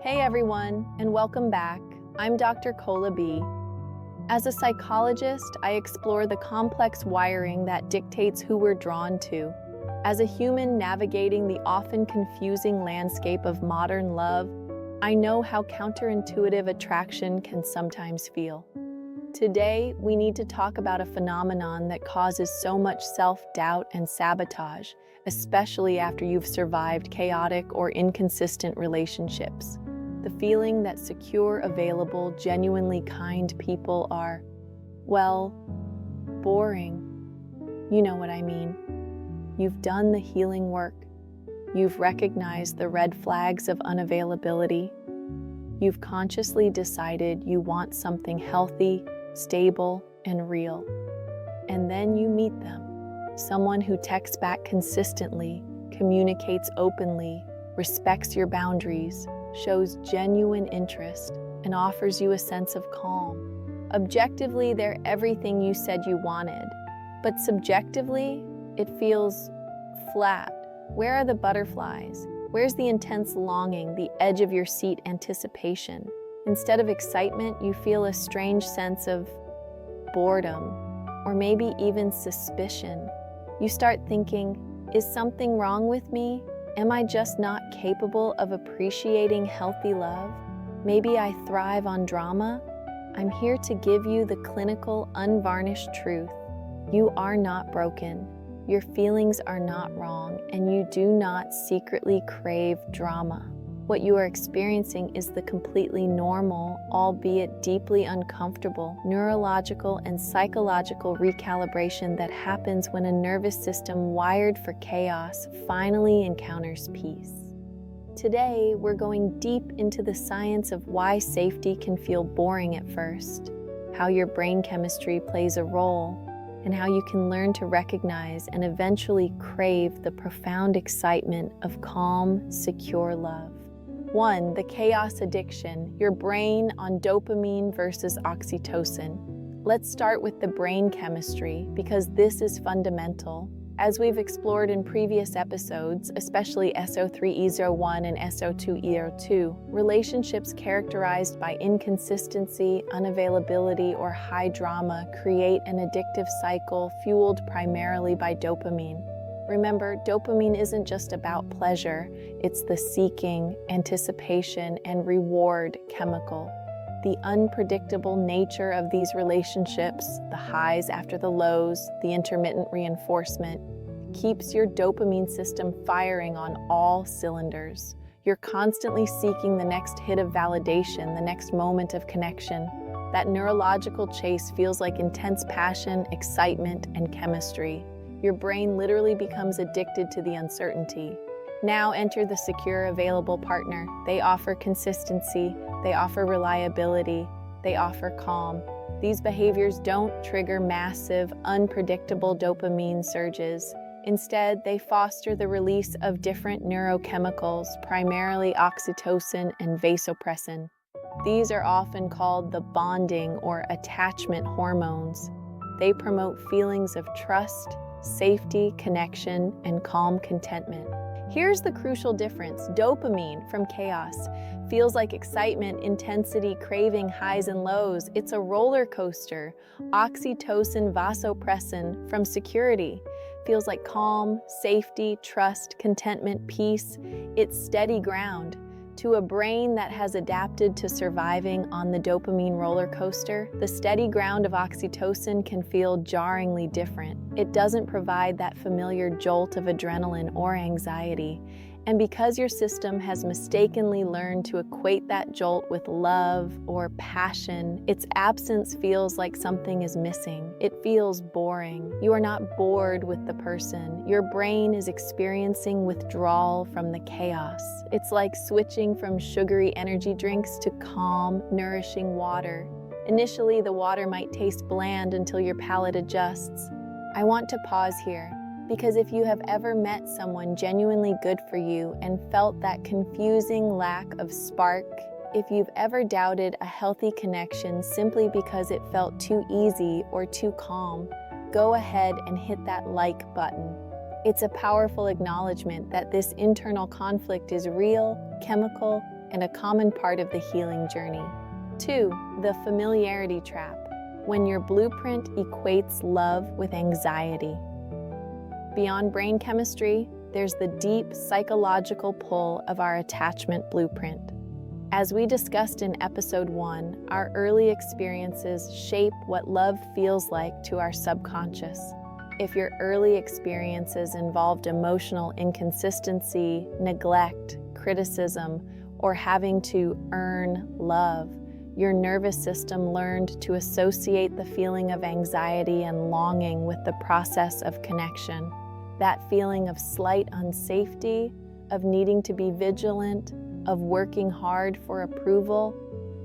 Hey everyone, and welcome back. I'm Dr. Kola B. As a psychologist, I explore the complex wiring that dictates who we're drawn to. As a human navigating the often confusing landscape of modern love, I know how counterintuitive attraction can sometimes feel. Today, we need to talk about a phenomenon that causes so much self-doubt and sabotage, especially after you've survived chaotic or inconsistent relationships. The feeling that secure, available, genuinely kind people are, well, boring. You know what I mean. You've done the healing work. You've recognized the red flags of unavailability. You've consciously decided you want something healthy, stable, and real. And then you meet them. Someone who texts back consistently, communicates openly, respects your boundaries, shows genuine interest, and offers you a sense of calm. Objectively, they're everything you said you wanted, but subjectively, it feels flat. Where are the butterflies? Where's the intense longing, the edge of your seat anticipation? Instead of excitement, you feel a strange sense of boredom, or maybe even suspicion. You start thinking, is something wrong with me? Am I just not capable of appreciating healthy love? Maybe I thrive on drama? I'm here to give you the clinical, unvarnished truth. You are not broken. Your feelings are not wrong, and you do not secretly crave drama. What you are experiencing is the completely normal, albeit deeply uncomfortable, neurological and psychological recalibration that happens when a nervous system wired for chaos finally encounters peace. Today, we're going deep into the science of why safety can feel boring at first, how your brain chemistry plays a role, and how you can learn to recognize and eventually crave the profound excitement of calm, secure love. 1. The chaos addiction, your brain on dopamine versus oxytocin. Let's start with the brain chemistry because this is fundamental. As we've explored in previous episodes, especially SO3-E01 and SO2-E02, relationships characterized by inconsistency, unavailability, or high drama create an addictive cycle fueled primarily by dopamine. Remember, dopamine isn't just about pleasure, it's the seeking, anticipation, and reward chemical. The unpredictable nature of these relationships, the highs after the lows, the intermittent reinforcement, keeps your dopamine system firing on all cylinders. You're constantly seeking the next hit of validation, the next moment of connection. That neurological chase feels like intense passion, excitement, and chemistry. Your brain literally becomes addicted to the uncertainty. Now enter the secure, available partner. They offer consistency, they offer reliability, they offer calm. These behaviors don't trigger massive, unpredictable dopamine surges. Instead, they foster the release of different neurochemicals, primarily oxytocin and vasopressin. These are often called the bonding or attachment hormones. They promote feelings of trust, safety, connection, and calm contentment. Here's the crucial difference. Dopamine from chaos feels like excitement, intensity, craving, highs and lows. It's a roller coaster. Oxytocin, vasopressin from security feels like calm, safety, trust, contentment, peace. It's steady ground. To a brain that has adapted to surviving on the dopamine roller coaster, the steady ground of oxytocin can feel jarringly different. It doesn't provide that familiar jolt of adrenaline or anxiety. And because your system has mistakenly learned to equate that jolt with love or passion, its absence feels like something is missing. It feels boring. You are not bored with the person. Your brain is experiencing withdrawal from the chaos. It's like switching from sugary energy drinks to calm, nourishing water. Initially, the water might taste bland until your palate adjusts. I want to pause here, because if you have ever met someone genuinely good for you and felt that confusing lack of spark, if you've ever doubted a healthy connection simply because it felt too easy or too calm, go ahead and hit that like button. It's a powerful acknowledgement that this internal conflict is real, chemical, and a common part of the healing journey. 2. The familiarity trap, when your blueprint equates love with anxiety. Beyond brain chemistry, there's the deep psychological pull of our attachment blueprint. As we discussed in episode 1, our early experiences shape what love feels like to our subconscious. If your early experiences involved emotional inconsistency, neglect, criticism, or having to earn love, your nervous system learned to associate the feeling of anxiety and longing with the process of connection. That feeling of slight unsafety, of needing to be vigilant, of working hard for approval,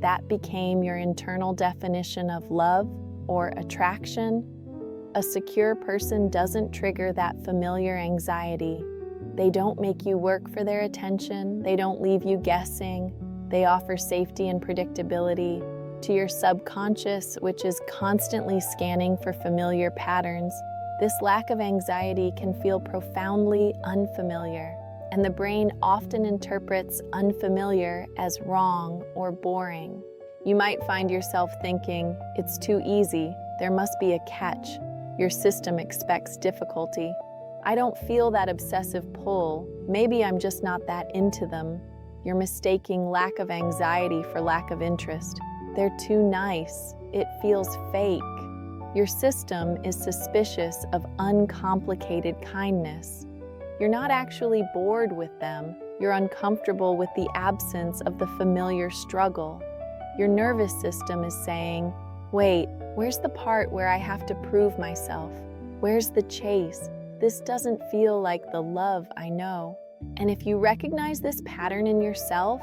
that became your internal definition of love or attraction. A secure person doesn't trigger that familiar anxiety. They don't make you work for their attention. They don't leave you guessing. They offer safety and predictability. To your subconscious, which is constantly scanning for familiar patterns, this lack of anxiety can feel profoundly unfamiliar, and the brain often interprets unfamiliar as wrong or boring. You might find yourself thinking, it's too easy, there must be a catch. Your system expects difficulty. I don't feel that obsessive pull. Maybe I'm just not that into them. You're mistaking lack of anxiety for lack of interest. They're too nice. It feels fake. Your system is suspicious of uncomplicated kindness. You're not actually bored with them. You're uncomfortable with the absence of the familiar struggle. Your nervous system is saying, wait, where's the part where I have to prove myself? Where's the chase? This doesn't feel like the love I know. And if you recognize this pattern in yourself,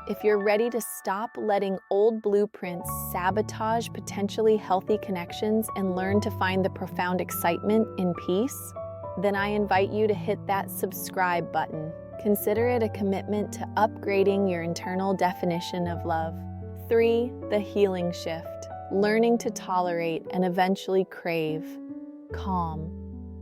if you're ready to stop letting old blueprints sabotage potentially healthy connections and learn to find the profound excitement in peace, then I invite you to hit that subscribe button. Consider it a commitment to upgrading your internal definition of love. 3. The healing shift, learning to tolerate and eventually crave calm.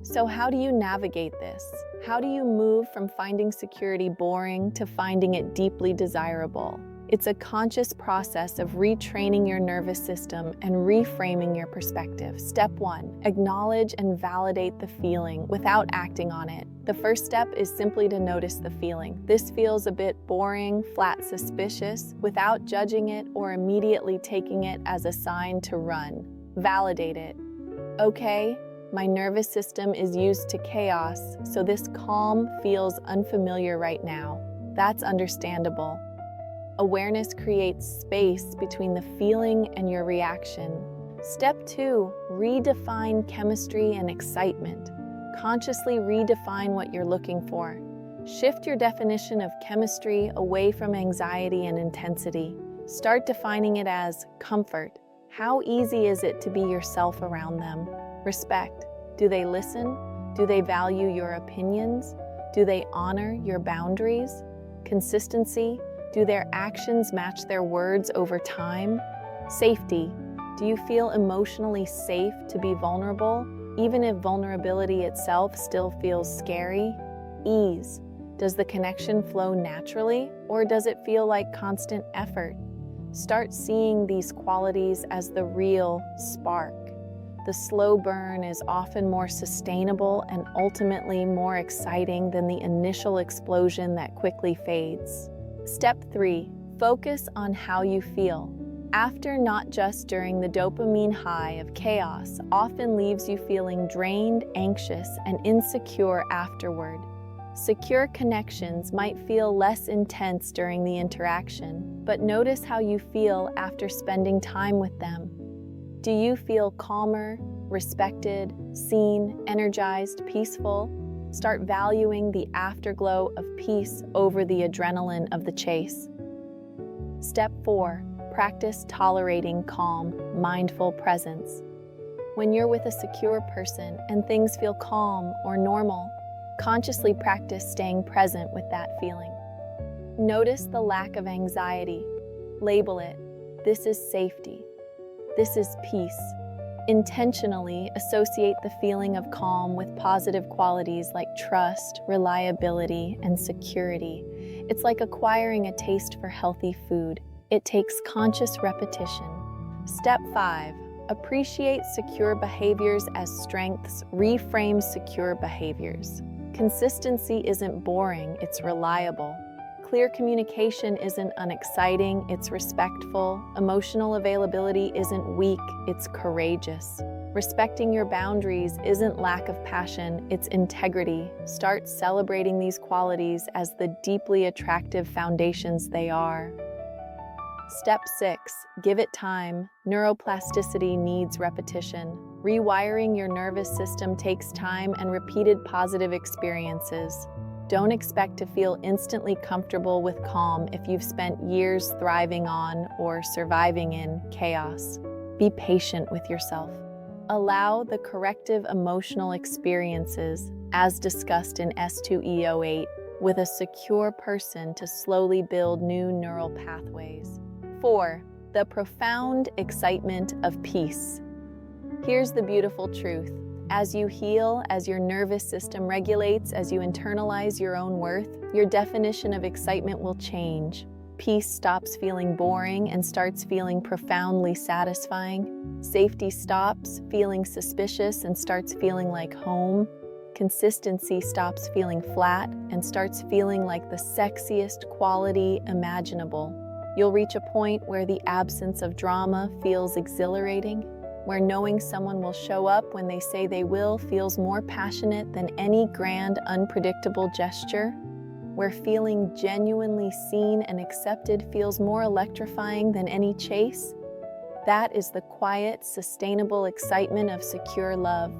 So how do you navigate this? How do you move from finding security boring to finding it deeply desirable? It's a conscious process of retraining your nervous system and reframing your perspective. Step 1, acknowledge and validate the feeling without acting on it. The first step is simply to notice the feeling. This feels a bit boring, flat, suspicious, without judging it or immediately taking it as a sign to run. Validate it. Okay, my nervous system is used to chaos, so this calm feels unfamiliar right now. That's understandable. Awareness creates space between the feeling and your reaction. Step 2, redefine chemistry and excitement. Consciously redefine what you're looking for. Shift your definition of chemistry away from anxiety and intensity. Start defining it as comfort. How easy is it to be yourself around them? Respect. Do they listen? Do they value your opinions? Do they honor your boundaries? Consistency. Do their actions match their words over time? Safety. Do you feel emotionally safe to be vulnerable, even if vulnerability itself still feels scary? Ease. Does the connection flow naturally, or does it feel like constant effort? Start seeing these qualities as the real spark. The slow burn is often more sustainable and ultimately more exciting than the initial explosion that quickly fades. Step 3, focus on how you feel. After, not just during, the dopamine high of chaos often leaves you feeling drained, anxious, and insecure afterward. Secure connections might feel less intense during the interaction, but notice how you feel after spending time with them. Do you feel calmer, respected, seen, energized, peaceful? Start valuing the afterglow of peace over the adrenaline of the chase. Step 4, practice tolerating calm, mindful presence. When you're with a secure person and things feel calm or normal, consciously practice staying present with that feeling. Notice the lack of anxiety. Label it. This is safety. This is peace. Intentionally associate the feeling of calm with positive qualities like trust, reliability, and security. It's like acquiring a taste for healthy food. It takes conscious repetition. Step 5. Appreciate secure behaviors as strengths. Reframe secure behaviors. Consistency isn't boring, it's reliable. Clear communication isn't unexciting, it's respectful. Emotional availability isn't weak, it's courageous. Respecting your boundaries isn't lack of passion, it's integrity. Start celebrating these qualities as the deeply attractive foundations they are. Step 6. Give it time. Neuroplasticity needs repetition. Rewiring your nervous system takes time and repeated positive experiences. Don't expect to feel instantly comfortable with calm if you've spent years thriving on or surviving in chaos. Be patient with yourself. Allow the corrective emotional experiences, as discussed in S2E08, with a secure person to slowly build new neural pathways. 4. The profound excitement of peace. Here's the beautiful truth. As you heal, as your nervous system regulates, as you internalize your own worth, your definition of excitement will change. Peace stops feeling boring and starts feeling profoundly satisfying. Safety stops feeling suspicious and starts feeling like home. Consistency stops feeling flat and starts feeling like the sexiest quality imaginable. You'll reach a point where the absence of drama feels exhilarating, where knowing someone will show up when they say they will feels more passionate than any grand, unpredictable gesture, where feeling genuinely seen and accepted feels more electrifying than any chase. That is the quiet, sustainable excitement of secure love.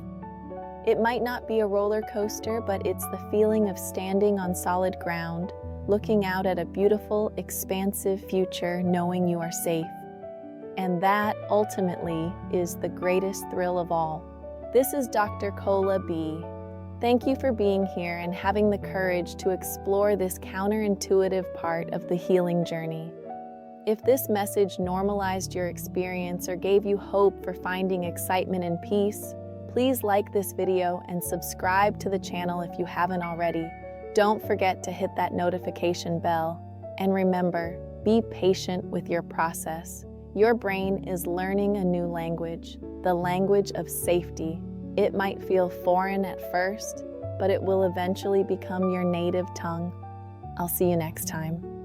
It might not be a roller coaster, but it's the feeling of standing on solid ground, looking out at a beautiful, expansive future, knowing you are safe. And that, ultimately, is the greatest thrill of all. This is Dr. Cola B. Thank you for being here and having the courage to explore this counterintuitive part of the healing journey. If this message normalized your experience or gave you hope for finding excitement and peace, please like this video and subscribe to the channel if you haven't already. Don't forget to hit that notification bell. And remember, be patient with your process. Your brain is learning a new language, the language of safety. It might feel foreign at first, but it will eventually become your native tongue. I'll see you next time.